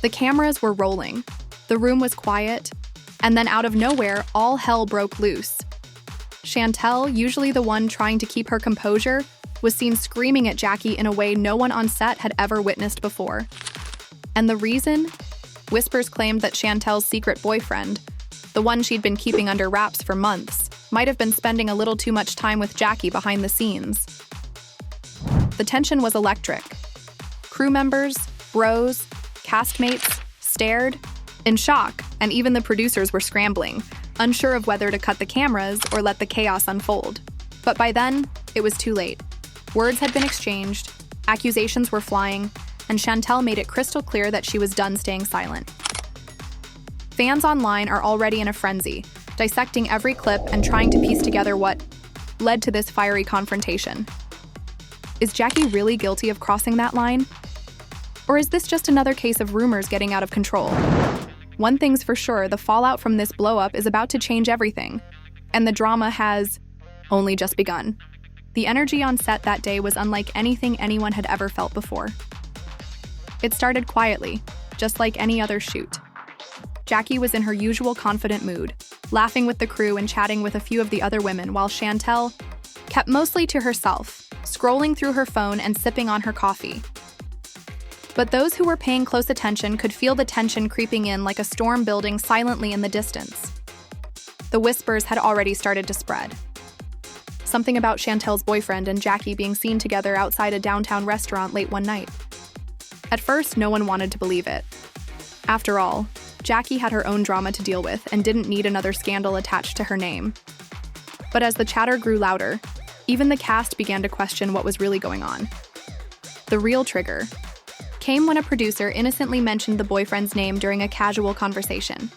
The cameras were rolling. The room was quiet. And then out of nowhere, all hell broke loose. Chantel, usually the one trying to keep her composure, was seen screaming at Jackie in a way no one on set had ever witnessed before. And the reason? Whispers claimed that Chantel's secret boyfriend, the one she'd been keeping under wraps for months, might have been spending a little too much time with Jackie behind the scenes. The tension was electric. Crew members, bros, castmates stared in shock, and even the producers were scrambling, unsure of whether to cut the cameras or let the chaos unfold. But by then, it was too late. Words had been exchanged, accusations were flying, and Chantel made it crystal clear that she was done staying silent. Fans online are already in a frenzy, dissecting every clip and trying to piece together what led to this fiery confrontation. Is Jackie really guilty of crossing that line? Or is this just another case of rumors getting out of control? One thing's for sure, the fallout from this blow-up is about to change everything, and the drama has only just begun. The energy on set that day was unlike anything anyone had ever felt before. It started quietly, just like any other shoot. Jackie was in her usual confident mood, laughing with the crew and chatting with a few of the other women, while Chantel kept mostly to herself, scrolling through her phone and sipping on her coffee. But those who were paying close attention could feel the tension creeping in like a storm building silently in the distance. The whispers had already started to spread. Something about Chantel's boyfriend and Jackie being seen together outside a downtown restaurant late one night. At first, no one wanted to believe it. After all, Jackie had her own drama to deal with and didn't need another scandal attached to her name. But as the chatter grew louder, even the cast began to question what was really going on. The real trigger came when a producer innocently mentioned the boyfriend's name during a casual conversation.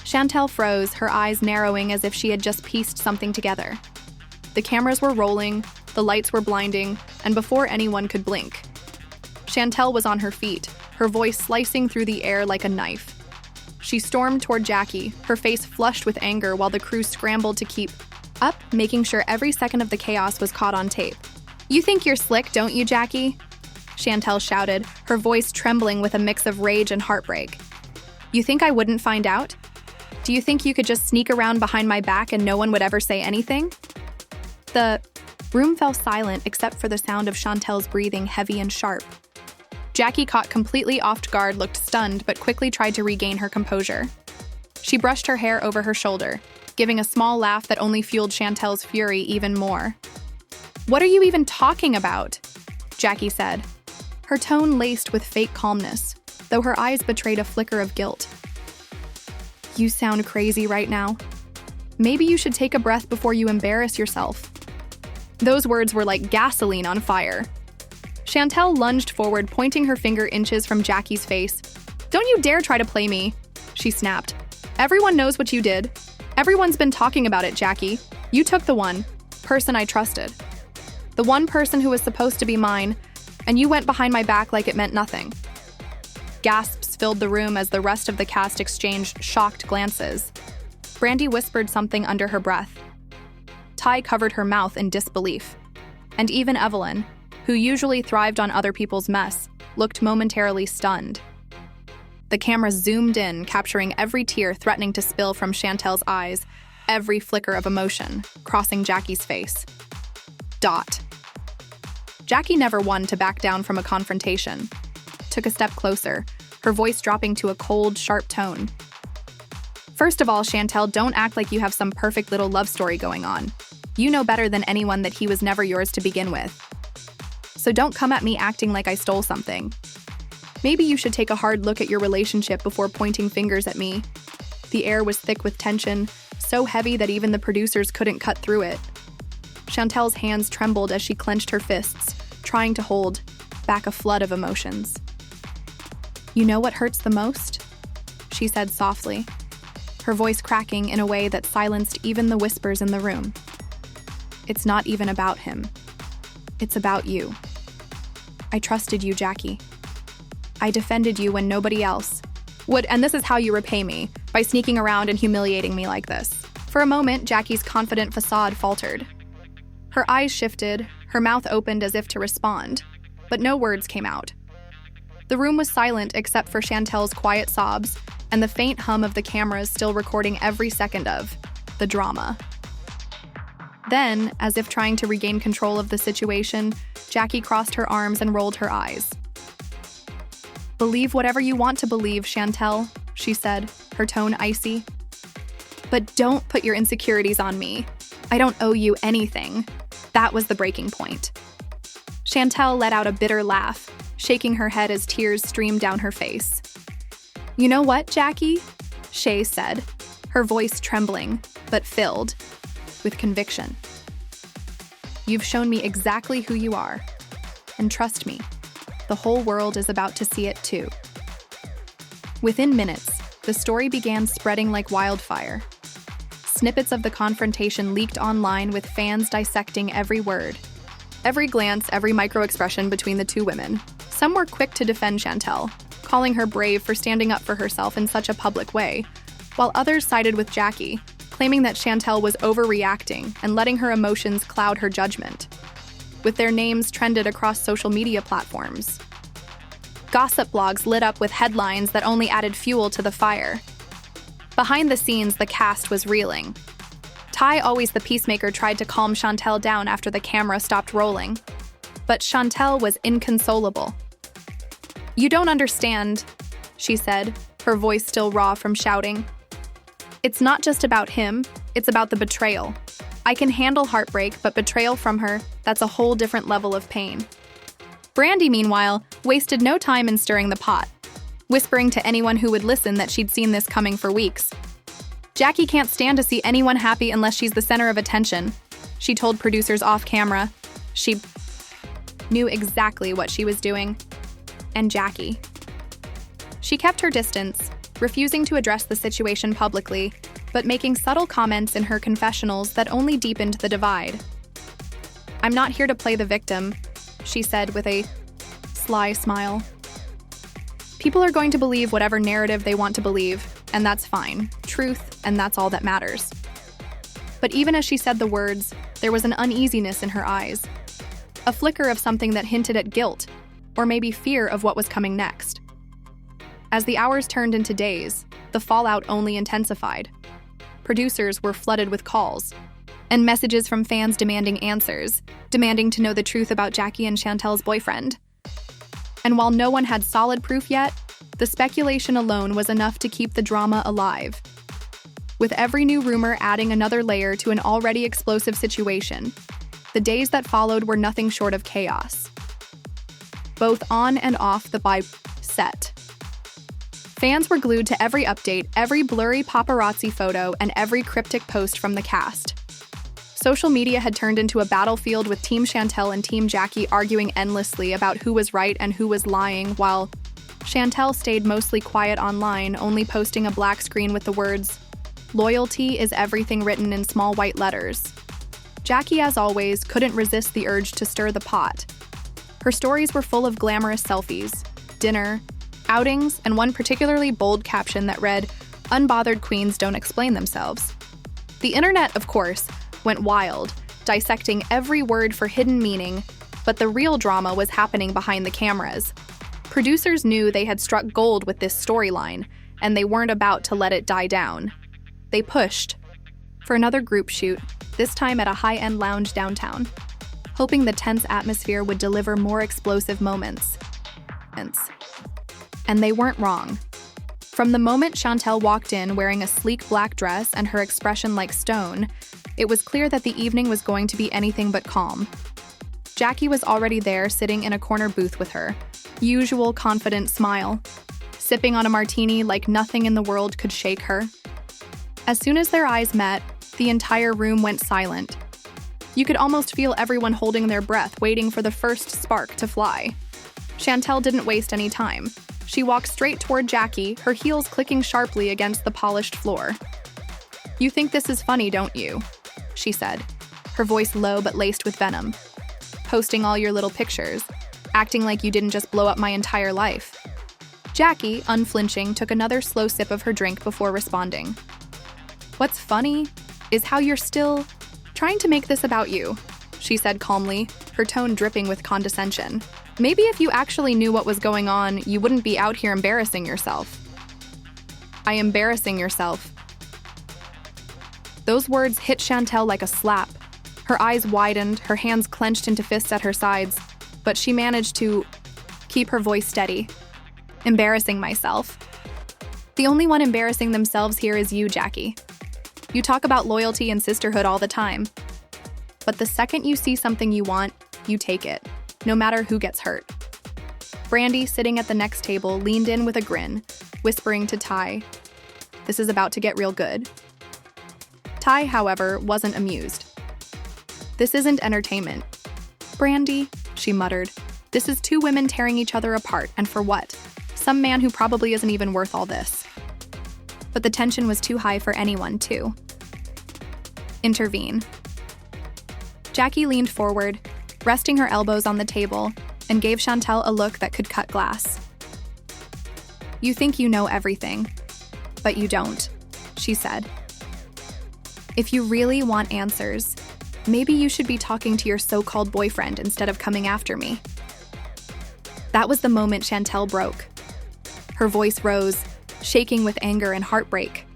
Chantel froze, her eyes narrowing as if she had just pieced something together. The cameras were rolling, the lights were blinding, and before anyone could blink, Chantel was on her feet, her voice slicing through the air like a knife. She stormed toward Jackie, her face flushed with anger while the crew scrambled to keep up, making sure every second of the chaos was caught on tape. "You think you're slick, don't you, Jackie?" Chantel shouted, her voice trembling with a mix of rage and heartbreak. "You think I wouldn't find out? Do you think you could just sneak around behind my back and no one would ever say anything?" The room fell silent except for the sound of Chantel's breathing, heavy and sharp. Jackie, caught completely off guard, looked stunned but quickly tried to regain her composure. She brushed her hair over her shoulder, giving a small laugh that only fueled Chantel's fury even more. "What are you even talking about?" Jackie said, her tone laced with fake calmness, though her eyes betrayed a flicker of guilt. "You sound crazy right now. Maybe you should take a breath before you embarrass yourself." Those words were like gasoline on fire. Chantel lunged forward, pointing her finger inches from Jackie's face. "Don't you dare try to play me," she snapped. "Everyone knows what you did. Everyone's been talking about it, Jackie. You took the one person I trusted. The one person who was supposed to be mine, and you went behind my back like it meant nothing." Gasps filled the room as the rest of the cast exchanged shocked glances. Brandy whispered something under her breath. Ty covered her mouth in disbelief. And even Evelyn, who usually thrived on other people's mess, looked momentarily stunned. The camera zoomed in, capturing every tear threatening to spill from Chantel's eyes, every flicker of emotion crossing Jackie's face. Jackie never won to back down from a confrontation. Took a step closer, her voice dropping to a cold, sharp tone. "First of all, Chantel, don't act like you have some perfect little love story going on. You know better than anyone that he was never yours to begin with. So don't come at me acting like I stole something. Maybe you should take a hard look at your relationship before pointing fingers at me." The air was thick with tension, so heavy that even the producers couldn't cut through it. Chantel's hands trembled as she clenched her fists, trying to hold back a flood of emotions. "You know what hurts the most?" she said softly, her voice cracking in a way that silenced even the whispers in the room. "It's not even about him. It's about you. I trusted you, Jackie. I defended you when nobody else would, and this is how you repay me, by sneaking around and humiliating me like this." For a moment, Jackie's confident facade faltered. Her eyes shifted, her mouth opened as if to respond, but no words came out. The room was silent except for Chantel's quiet sobs and the faint hum of the cameras still recording every second of the drama. Then, as if trying to regain control of the situation, Jackie crossed her arms and rolled her eyes. "Believe whatever you want to believe, Chantel," she said, her tone icy. "But don't put your insecurities on me. I don't owe you anything." That was the breaking point. Chantel let out a bitter laugh, shaking her head as tears streamed down her face. "You know what, Jackie?" Shay said, her voice trembling, but filled with conviction. "You've shown me exactly who you are. And trust me, the whole world is about to see it too." Within minutes, the story began spreading like wildfire. Snippets of the confrontation leaked online with fans dissecting every word, every glance, every micro-expression between the two women. Some were quick to defend Chantel, calling her brave for standing up for herself in such a public way, while others sided with Jackie, claiming that Chantel was overreacting and letting her emotions cloud her judgment. With their names trended across social media platforms. Gossip blogs lit up with headlines that only added fuel to the fire. Behind the scenes, the cast was reeling. Ty, always the peacemaker, tried to calm Chantel down after the camera stopped rolling. But Chantel was inconsolable. "You don't understand," she said, her voice still raw from shouting. "It's not just about him, it's about the betrayal. I can handle heartbreak, but betrayal from her, that's a whole different level of pain." Brandy, meanwhile, wasted no time in stirring the pot, whispering to anyone who would listen that she'd seen this coming for weeks. "Jackie can't stand to see anyone happy unless she's the center of attention," she told producers off camera. She knew exactly what she was doing. And Jackie. She kept her distance, refusing to address the situation publicly, but making subtle comments in her confessionals that only deepened the divide. "I'm not here to play the victim," she said with a sly smile. "People are going to believe whatever narrative they want to believe, and that's fine. Truth, and that's all that matters." But even as she said the words, there was an uneasiness in her eyes. A flicker of something that hinted at guilt, or maybe fear of what was coming next. As the hours turned into days, the fallout only intensified. Producers were flooded with calls, and messages from fans demanding answers, demanding to know the truth about Jackie and Chantel's boyfriend. And while no one had solid proof yet, the speculation alone was enough to keep the drama alive. With every new rumor adding another layer to an already explosive situation, the days that followed were nothing short of chaos, both on and off the set. Fans were glued to every update, every blurry paparazzi photo, and every cryptic post from the cast. Social media had turned into a battlefield with Team Chantel and Team Jackie arguing endlessly about who was right and who was lying, while Chantel stayed mostly quiet online, only posting a black screen with the words, "Loyalty is everything," written in small white letters. Jackie, as always, couldn't resist the urge to stir the pot. Her stories were full of glamorous selfies, dinner, outings, and one particularly bold caption that read, "Unbothered queens don't explain themselves." The internet, of course, went wild, dissecting every word for hidden meaning, but the real drama was happening behind the cameras. Producers knew they had struck gold with this storyline, and they weren't about to let it die down. They pushed for another group shoot, this time at a high-end lounge downtown, hoping the tense atmosphere would deliver more explosive moments. And they weren't wrong. From the moment Chantel walked in wearing a sleek black dress and her expression like stone, it was clear that the evening was going to be anything but calm. Jackie was already there, sitting in a corner booth with her usual confident smile, sipping on a martini like nothing in the world could shake her. As soon as their eyes met, the entire room went silent. You could almost feel everyone holding their breath, waiting for the first spark to fly. Chantel didn't waste any time. She walked straight toward Jackie, her heels clicking sharply against the polished floor. "You think this is funny, don't you?" she said, her voice low but laced with venom. "Posting all your little pictures, acting like you didn't just blow up my entire life." Jackie, unflinching, took another slow sip of her drink before responding. "What's funny is how you're still trying to make this about you," she said calmly, her tone dripping with condescension. Maybe if you actually knew what was going on, you wouldn't be out here embarrassing yourself. Embarrassing yourself. Those words hit Chantel like a slap. Her eyes widened, her hands clenched into fists at her sides, but she managed to keep her voice steady. Embarrassing myself. The only one embarrassing themselves here is you, Jackie. You talk about loyalty and sisterhood all the time. But the second you see something you want, you take it, no matter who gets hurt. Brandy, sitting at the next table, leaned in with a grin, whispering to Ty, "This is about to get real good." Ty, however, wasn't amused. "This isn't entertainment." "Brandy," she muttered, "this is two women tearing each other apart, and for what? Some man who probably isn't even worth all this." But the tension was too high for anyone to intervene. Jackie leaned forward, resting her elbows on the table, and gave Chantel a look that could cut glass. "You think you know everything, but you don't," she said. "If you really want answers, maybe you should be talking to your so-called boyfriend instead of coming after me." That was the moment Chantel broke. Her voice rose, shaking with anger and heartbreak.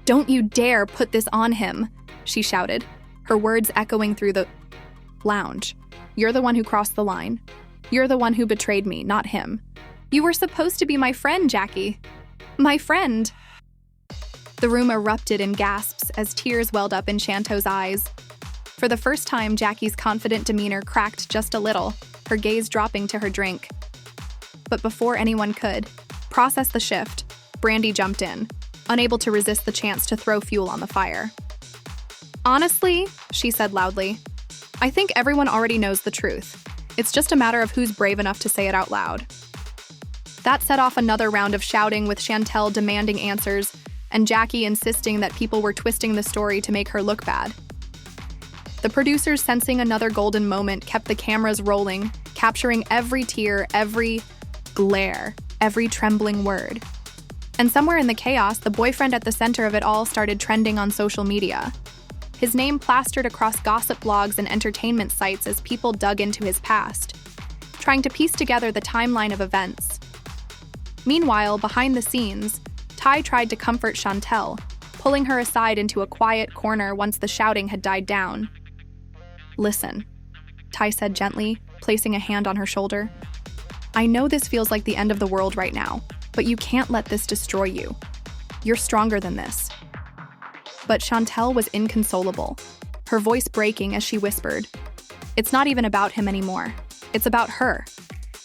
"Don't you dare put this on him," she shouted, her words echoing through the lounge. "You're the one who crossed the line. You're the one who betrayed me, not him. You were supposed to be my friend, Jackie. My friend." The room erupted in gasps as tears welled up in Chantel's eyes. For the first time, Jackie's confident demeanor cracked just a little, her gaze dropping to her drink. But before anyone could process the shift, Brandy jumped in, unable to resist the chance to throw fuel on the fire. "Honestly," she said loudly, "I think everyone already knows the truth. It's just a matter of who's brave enough to say it out loud." That set off another round of shouting, with Chantel demanding answers and Jackie insisting that people were twisting the story to make her look bad. The producers, sensing another golden moment, kept the cameras rolling, capturing every tear, every glare, every trembling word. And somewhere in the chaos, the boyfriend at the center of it all started trending on social media. His name plastered across gossip blogs and entertainment sites as people dug into his past, trying to piece together the timeline of events. Meanwhile, behind the scenes, Ty tried to comfort Chantel, pulling her aside into a quiet corner once the shouting had died down. "Listen," Ty said gently, placing a hand on her shoulder. "I know this feels like the end of the world right now, but you can't let this destroy you. You're stronger than this." But Chantel was inconsolable, her voice breaking as she whispered, "It's not even about him anymore. It's about her.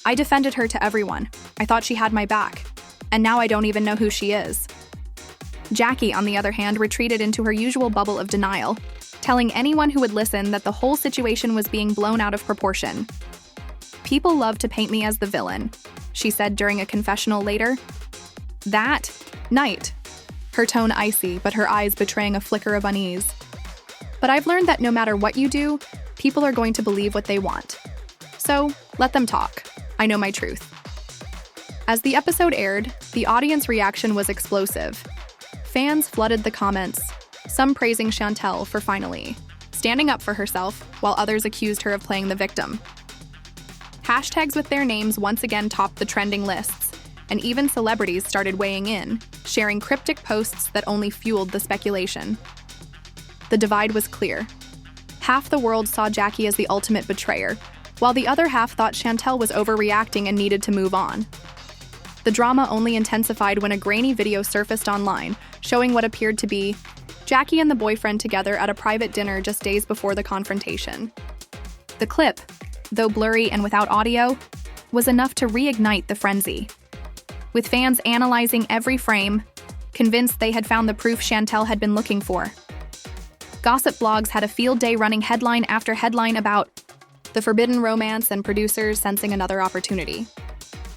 I defended her to everyone. I thought she had my back. And now I don't even know who she is." Jackie, on the other hand, retreated into her usual bubble of denial, telling anyone who would listen that the whole situation was being blown out of proportion. "People love to paint me as the villain," she said during a confessional later. "That night," her tone icy, but her eyes betraying a flicker of unease. "But I've learned that no matter what you do, people are going to believe what they want. So, let them talk. I know my truth." As the episode aired, the audience reaction was explosive. Fans flooded the comments, some praising Chantel for finally standing up for herself, while others accused her of playing the victim. Hashtags with their names once again topped the trending lists, and even celebrities started weighing in, sharing cryptic posts that only fueled the speculation. The divide was clear. Half the world saw Jackie as the ultimate betrayer, while the other half thought Chantel was overreacting and needed to move on. The drama only intensified when a grainy video surfaced online, showing what appeared to be Jackie and the boyfriend together at a private dinner just days before the confrontation. The clip, though blurry and without audio, was enough to reignite the frenzy, with fans analyzing every frame, convinced they had found the proof Chantel had been looking for. Gossip blogs had a field day running headline after headline about the forbidden romance and producers sensing another opportunity.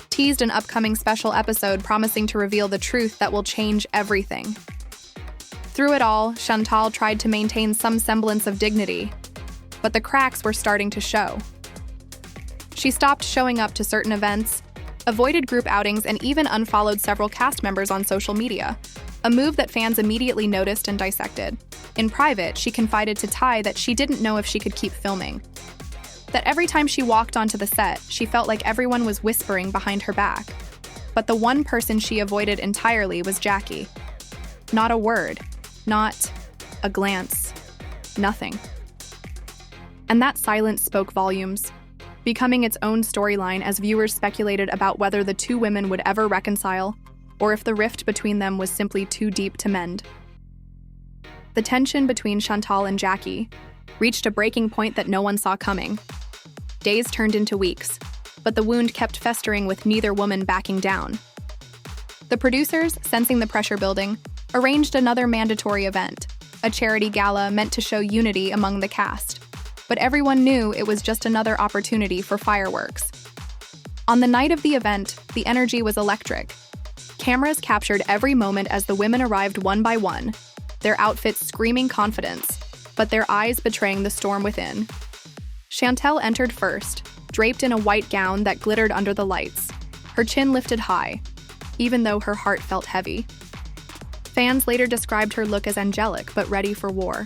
Teased an upcoming special episode promising to reveal the truth that will change everything. Through it all, Chantel tried to maintain some semblance of dignity, but the cracks were starting to show. She stopped showing up to certain events, avoided group outings, and even unfollowed several cast members on social media, a move that fans immediately noticed and dissected. In private, she confided to Ty that she didn't know if she could keep filming. That every time she walked onto the set, she felt like everyone was whispering behind her back. But the one person she avoided entirely was Jackie. Not a word, not a glance, nothing. And that silence spoke volumes, becoming its own storyline as viewers speculated about whether the two women would ever reconcile, or if the rift between them was simply too deep to mend. The tension between Chantel and Jackie reached a breaking point that no one saw coming. Days turned into weeks, but the wound kept festering with neither woman backing down. The producers, sensing the pressure building, arranged another mandatory event, a charity gala meant to show unity among the cast. But everyone knew it was just another opportunity for fireworks. On the night of the event, the energy was electric. Cameras captured every moment as the women arrived one by one, their outfits screaming confidence, but their eyes betraying the storm within. Chantel entered first, draped in a white gown that glittered under the lights, her chin lifted high, even though her heart felt heavy. Fans later described her look as angelic but ready for war.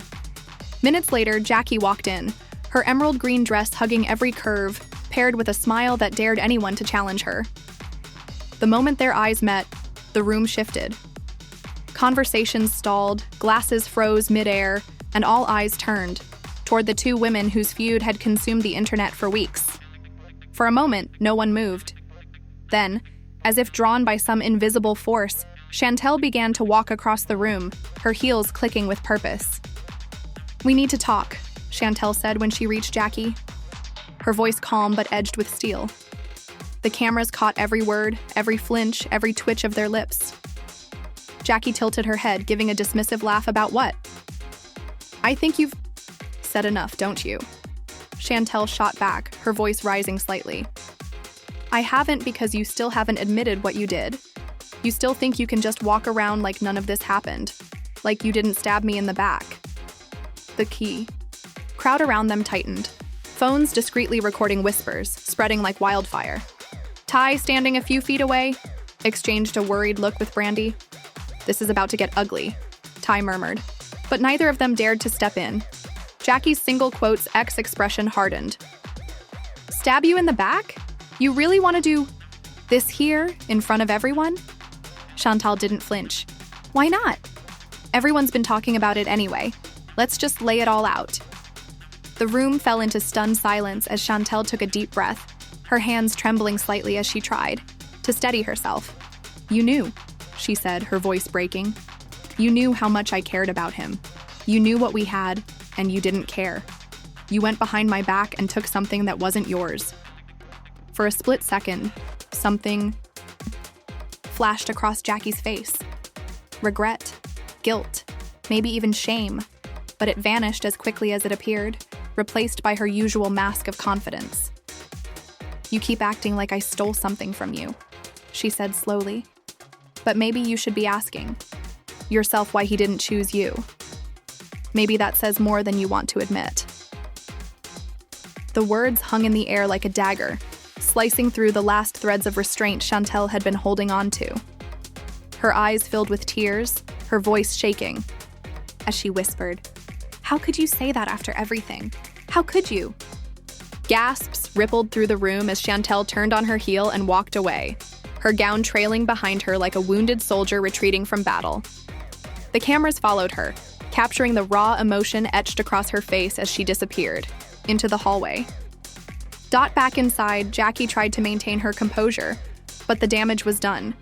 Minutes later, Jackie walked in, her emerald green dress hugging every curve, paired with a smile that dared anyone to challenge her. The moment their eyes met, the room shifted. Conversations stalled, glasses froze midair, and all eyes turned toward the two women whose feud had consumed the internet for weeks. For a moment, no one moved. Then, as if drawn by some invisible force, Chantel began to walk across the room, her heels clicking with purpose. "We need to talk," Chantel said when she reached Jackie, her voice calm but edged with steel. The cameras caught every word, every flinch, every twitch of their lips. Jackie tilted her head, giving a dismissive laugh. "About what?" "I think you've said enough, don't you?" Chantel shot back, her voice rising slightly. "I haven't because you still haven't admitted what you did. You still think you can just walk around like none of this happened, like you didn't stab me in the back." The key. Crowd around them tightened, phones discreetly recording whispers, spreading like wildfire. Ty, standing a few feet away, exchanged a worried look with Brandy. "This is about to get ugly," Ty murmured, but neither of them dared to step in. Jackie's single quote's expression hardened. "Stab you in the back? You really want to do this here, in front of everyone?" Chantel didn't flinch. "Why not? Everyone's been talking about it anyway. Let's just lay it all out." The room fell into stunned silence as Chantel took a deep breath, her hands trembling slightly as she tried to steady herself. "You knew," she said, her voice breaking. "You knew how much I cared about him. You knew what we had, and you didn't care. You went behind my back and took something that wasn't yours." For a split second, something flashed across Jackie's face. Regret, guilt, maybe even shame, but it vanished as quickly as it appeared, replaced by her usual mask of confidence. "You keep acting like I stole something from you," she said slowly. "But maybe you should be asking yourself why he didn't choose you. Maybe that says more than you want to admit." The words hung in the air like a dagger, slicing through the last threads of restraint Chantel had been holding on to. Her eyes filled with tears, her voice shaking, as she whispered, "How could you say that after everything? How could you?" Gasps rippled through the room as Chantel turned on her heel and walked away, her gown trailing behind her like a wounded soldier retreating from battle. The cameras followed her, capturing the raw emotion etched across her face as she disappeared into the hallway. Back inside, Jackie tried to maintain her composure, but the damage was done.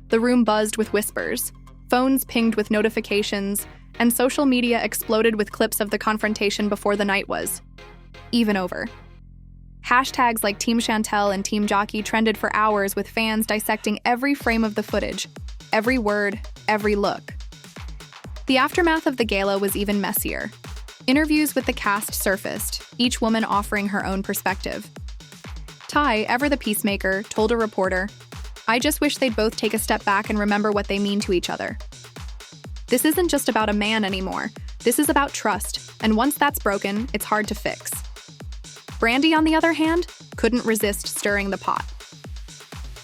The room buzzed with whispers, phones pinged with notifications, and social media exploded with clips of the confrontation before the night was even over. Hashtags like Team Chantel and Team Jackie trended for hours, with fans dissecting every frame of the footage, every word, every look. The aftermath of the gala was even messier. Interviews with the cast surfaced, each woman offering her own perspective. Ty, ever the peacemaker, told a reporter, "I just wish they'd both take a step back and remember what they mean to each other. This isn't just about a man anymore. This is about trust, and once that's broken, it's hard to fix." Brandy, on the other hand, couldn't resist stirring the pot.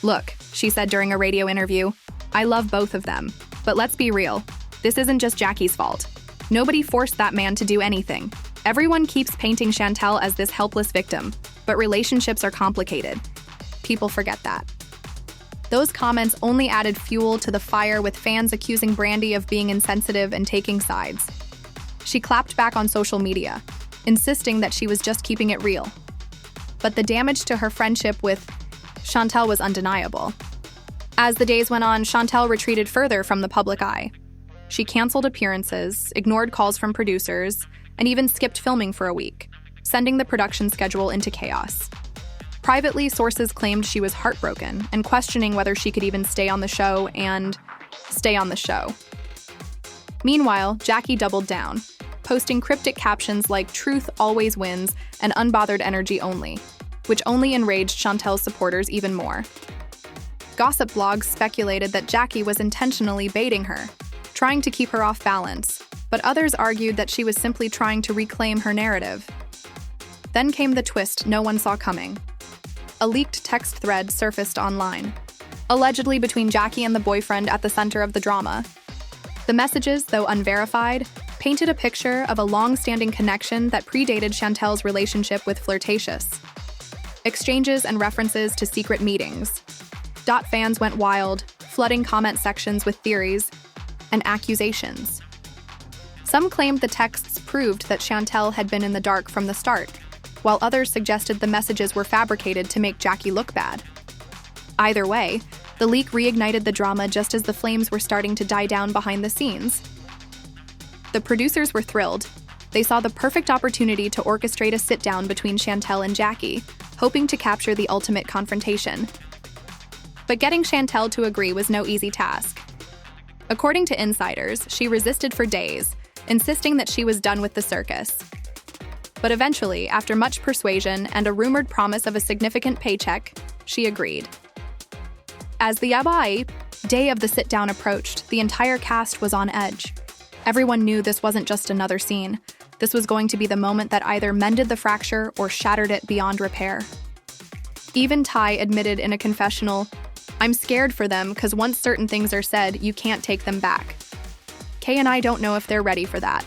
"Look," she said during a radio interview, "I love both of them, but let's be real. This isn't just Jackie's fault. Nobody forced that man to do anything. Everyone keeps painting Chantel as this helpless victim, but relationships are complicated. People forget that. Those comments only added fuel to the fire, with fans accusing Brandy of being insensitive and taking sides. She clapped back on social media, insisting that she was just keeping it real. But the damage to her friendship with Chantel was undeniable. As the days went on, Chantel retreated further from the public eye. She canceled appearances, ignored calls from producers, and even skipped filming for a week, sending the production schedule into chaos. Privately, sources claimed she was heartbroken and questioning whether she could even stay on the show and stay on the show. Meanwhile, Jackie doubled down, posting cryptic captions like "Truth always wins" and "Unbothered energy only," which only enraged Chantel's supporters even more. Gossip blogs speculated that Jackie was intentionally baiting her, trying to keep her off balance, but others argued that she was simply trying to reclaim her narrative. Then came the twist no one saw coming. A leaked text thread surfaced online, allegedly between Jackie and the boyfriend at the center of the drama. The messages, though unverified, painted a picture of a long-standing connection that predated Chantel's relationship with Flirtatious. Exchanges and references to secret meetings. Fans went wild, flooding comment sections with theories and accusations. Some claimed the texts proved that Chantel had been in the dark from the start, while others suggested the messages were fabricated to make Jackie look bad. Either way, the leak reignited the drama just as the flames were starting to die down behind the scenes. The producers were thrilled. They saw the perfect opportunity to orchestrate a sit-down between Chantel and Jackie, hoping to capture the ultimate confrontation. But getting Chantel to agree was no easy task. According to insiders, she resisted for days, insisting that she was done with the circus. But eventually, after much persuasion and a rumored promise of a significant paycheck, she agreed. As the day of the sit-down approached, the entire cast was on edge. Everyone knew this wasn't just another scene. This was going to be the moment that either mended the fracture or shattered it beyond repair. Even Ty admitted in a confessional, "I'm scared for them because once certain things are said, you can't take them back." Kay and I don't know if they're ready for that.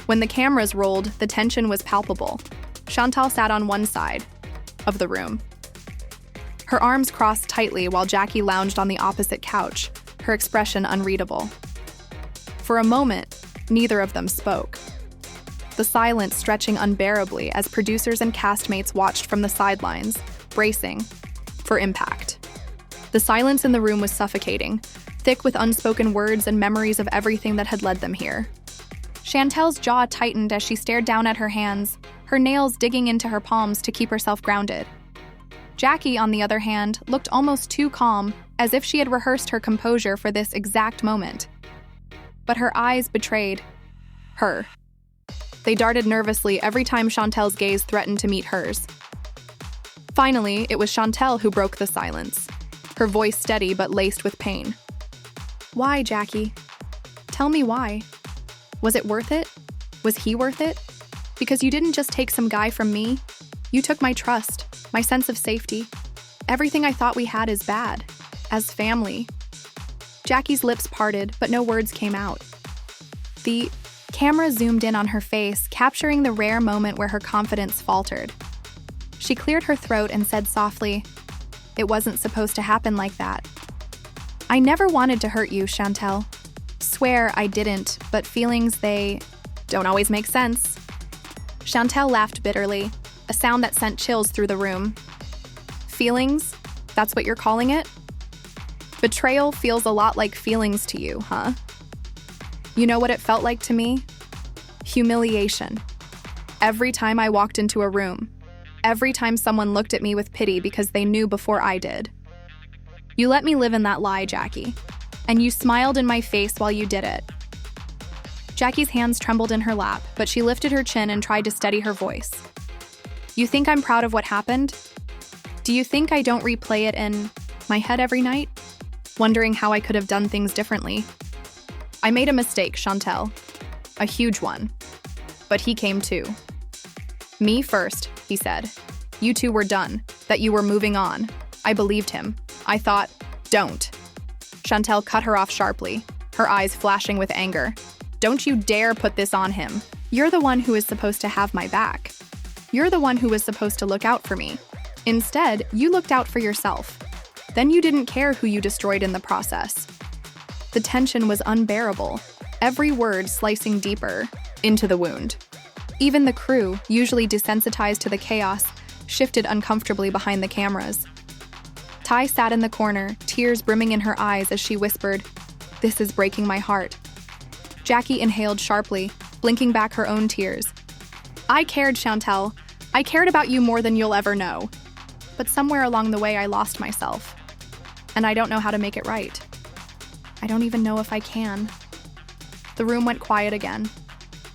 When the cameras rolled, the tension was palpable. Chantel sat on one side of the room, her arms crossed tightly while Jackie lounged on the opposite couch, her expression unreadable. For a moment, neither of them spoke, the silence stretching unbearably as producers and castmates watched from the sidelines, bracing for impact. The silence in the room was suffocating, thick with unspoken words and memories of everything that had led them here. Chantel's jaw tightened as she stared down at her hands, her nails digging into her palms to keep herself grounded. Jackie, on the other hand, looked almost too calm, as if she had rehearsed her composure for this exact moment. But her eyes betrayed her. They darted nervously every time Chantel's gaze threatened to meet hers. Finally, it was Chantel who broke the silence, her voice steady but laced with pain. "Why, Jackie? Tell me why. Was it worth it? Was he worth it? Because you didn't just take some guy from me. You took my trust, my sense of safety. Everything I thought we had is bad. As family." Jackie's lips parted, but no words came out. The camera zoomed in on her face, capturing the rare moment where her confidence faltered. She cleared her throat and said softly, "It wasn't supposed to happen like that. I never wanted to hurt you, Chantel. Swear I didn't, but feelings, they don't always make sense." Chantel laughed bitterly, a sound that sent chills through the room. "Feelings? That's what you're calling it? Betrayal feels a lot like feelings to you, huh? You know what it felt like to me? Humiliation. Every time I walked into a room. Every time someone looked at me with pity because they knew before I did. You let me live in that lie, Jackie. And you smiled in my face while you did it." Jackie's hands trembled in her lap, but she lifted her chin and tried to steady her voice. "You think I'm proud of what happened? Do you think I don't replay it in my head every night, wondering how I could have done things differently? I made a mistake, Chantel. A huge one. But he came too. Me first, he said. You two were done, that you were moving on. I believed him. I thought, don't." Chantel cut her off sharply, her eyes flashing with anger. "Don't you dare put this on him. You're the one who is supposed to have my back. You're the one who was supposed to look out for me. Instead, you looked out for yourself. Then you didn't care who you destroyed in the process. The tension was unbearable, every word slicing deeper into the wound. Even the crew, usually desensitized to the chaos, shifted uncomfortably behind the cameras. Ty sat in the corner, tears brimming in her eyes as she whispered, "This is breaking my heart." Jackie inhaled sharply, blinking back her own tears. "I cared, Chantel. I cared about you more than you'll ever know. But somewhere along the way I lost myself. And I don't know how to make it right. I don't even know if I can." The room went quiet again,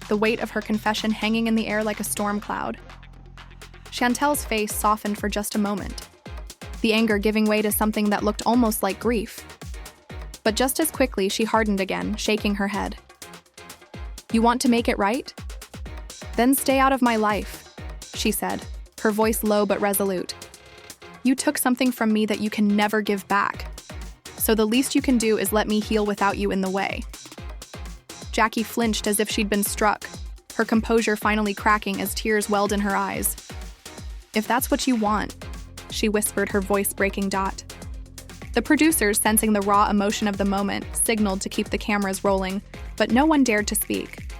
the weight of her confession hanging in the air like a storm cloud. Chantel's face softened for just a moment, the anger giving way to something that looked almost like grief. But just as quickly, she hardened again, shaking her head. "You want to make it right? Then stay out of my life," she said, her voice low but resolute. "You took something from me that you can never give back. So the least you can do is let me heal without you in the way." Jackie flinched as if she'd been struck, her composure finally cracking as tears welled in her eyes. "If that's what you want," she whispered, her voice breaking. The producers, sensing the raw emotion of the moment, signaled to keep the cameras rolling, but no one dared to speak.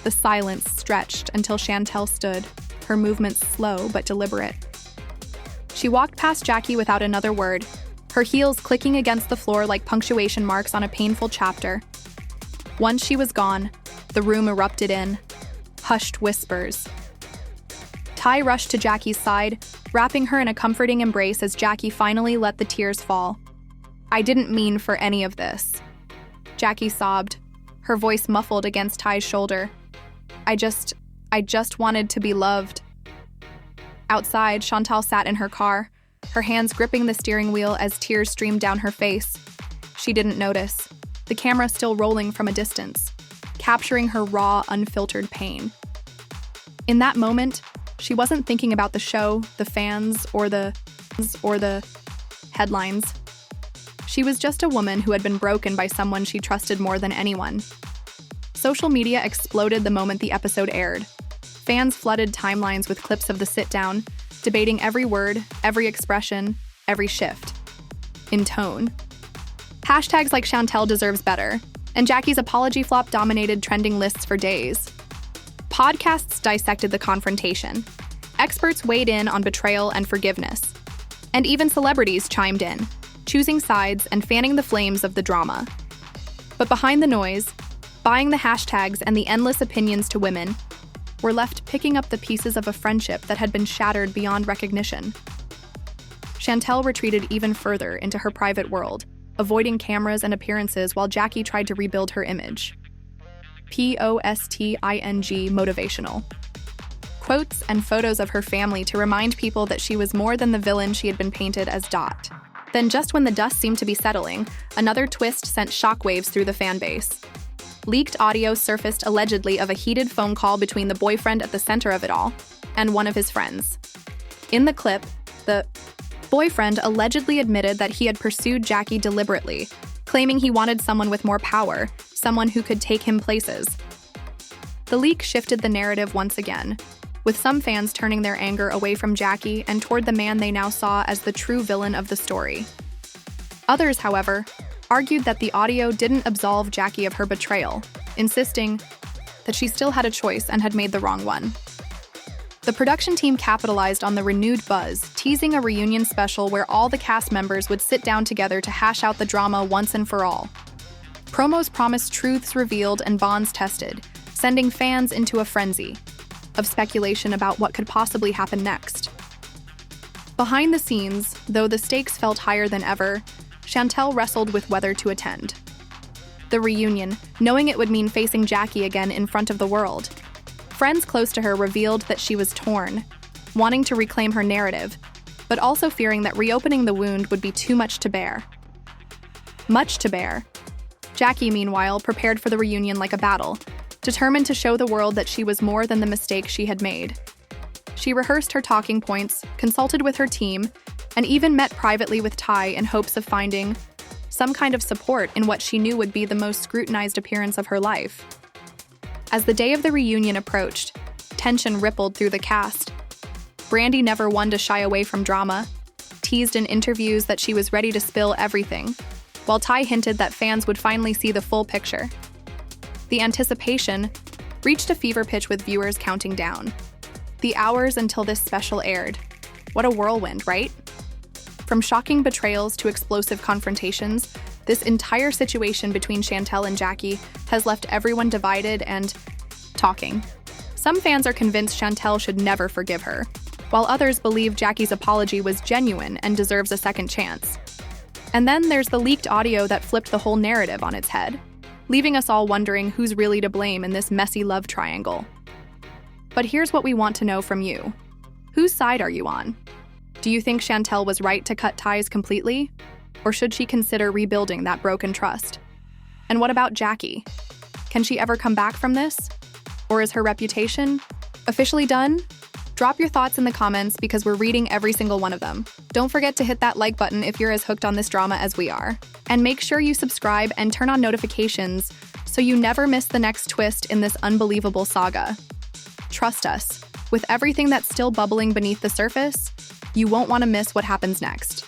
The silence stretched until Chantel stood, her movements slow but deliberate. She walked past Jackie without another word, her heels clicking against the floor like punctuation marks on a painful chapter. Once she was gone, the room erupted in hushed whispers. Ty rushed to Jackie's side, wrapping her in a comforting embrace as Jackie finally let the tears fall. "I didn't mean for any of this," Jackie sobbed, her voice muffled against Ty's shoulder. I just wanted to be loved." Outside, Chantal sat in her car, her hands gripping the steering wheel as tears streamed down her face. She didn't notice, the camera still rolling from a distance, capturing her raw, unfiltered pain. In that moment, she wasn't thinking about the show, the fans, or the headlines. She was just a woman who had been broken by someone she trusted more than anyone. Social media exploded the moment the episode aired. Fans flooded timelines with clips of the sit-down, debating every word, every expression, every shift in tone. Hashtags like "Chantel deserves better" and Jackie's apology flop dominated trending lists for days. Podcasts dissected the confrontation. Experts weighed in on betrayal and forgiveness. And even celebrities chimed in, choosing sides and fanning the flames of the drama. But behind the noise, buying the hashtags and the endless opinions to women, were left picking up the pieces of a friendship that had been shattered beyond recognition. Chantel retreated even further into her private world, avoiding cameras and appearances while Jackie tried to rebuild her image. posting motivational. Quotes and photos of her family to remind people that she was more than the villain she had been painted as. Then just when the dust seemed to be settling, another twist sent shockwaves through the fan base. Leaked audio surfaced allegedly of a heated phone call between the boyfriend at the center of it all and one of his friends. In the clip, the boyfriend allegedly admitted that he had pursued Jackie deliberately, claiming he wanted someone with more power, someone who could take him places. The leak shifted the narrative once again, with some fans turning their anger away from Jackie and toward the man they now saw as the true villain of the story. Others, however, argued that the audio didn't absolve Jackie of her betrayal, insisting that she still had a choice and had made the wrong one. The production team capitalized on the renewed buzz, teasing a reunion special where all the cast members would sit down together to hash out the drama once and for all. Promos promised truths revealed and bonds tested, sending fans into a frenzy of speculation about what could possibly happen next. Behind the scenes, though the stakes felt higher than ever, Chantel wrestled with whether to attend the reunion, knowing it would mean facing Jackie again in front of the world. Friends close to her revealed that she was torn, wanting to reclaim her narrative, but also fearing that reopening the wound would be too much to bear. Much to bear. Jackie, meanwhile, prepared for the reunion like a battle, determined to show the world that she was more than the mistake she had made. She rehearsed her talking points, consulted with her team, and even met privately with Ty in hopes of finding some kind of support in what she knew would be the most scrutinized appearance of her life. As the day of the reunion approached, tension rippled through the cast. Brandy, never one to shy away from drama, teased in interviews that she was ready to spill everything, while Ty hinted that fans would finally see the full picture. The anticipation reached a fever pitch with viewers counting down. The hours until this special aired. What a whirlwind, right? From shocking betrayals to explosive confrontations, this entire situation between Chantel and Jackie has left everyone divided and talking. Some fans are convinced Chantel should never forgive her, while others believe Jackie's apology was genuine and deserves a second chance. And then there's the leaked audio that flipped the whole narrative on its head, leaving us all wondering who's really to blame in this messy love triangle. But here's what we want to know from you. Whose side are you on? Do you think Chantel was right to cut ties completely? Or should she consider rebuilding that broken trust? And what about Jackie? Can she ever come back from this? Or is her reputation officially done? Drop your thoughts in the comments because we're reading every single one of them. Don't forget to hit that like button if you're as hooked on this drama as we are. And make sure you subscribe and turn on notifications so you never miss the next twist in this unbelievable saga. Trust us, with everything that's still bubbling beneath the surface, you won't want to miss what happens next.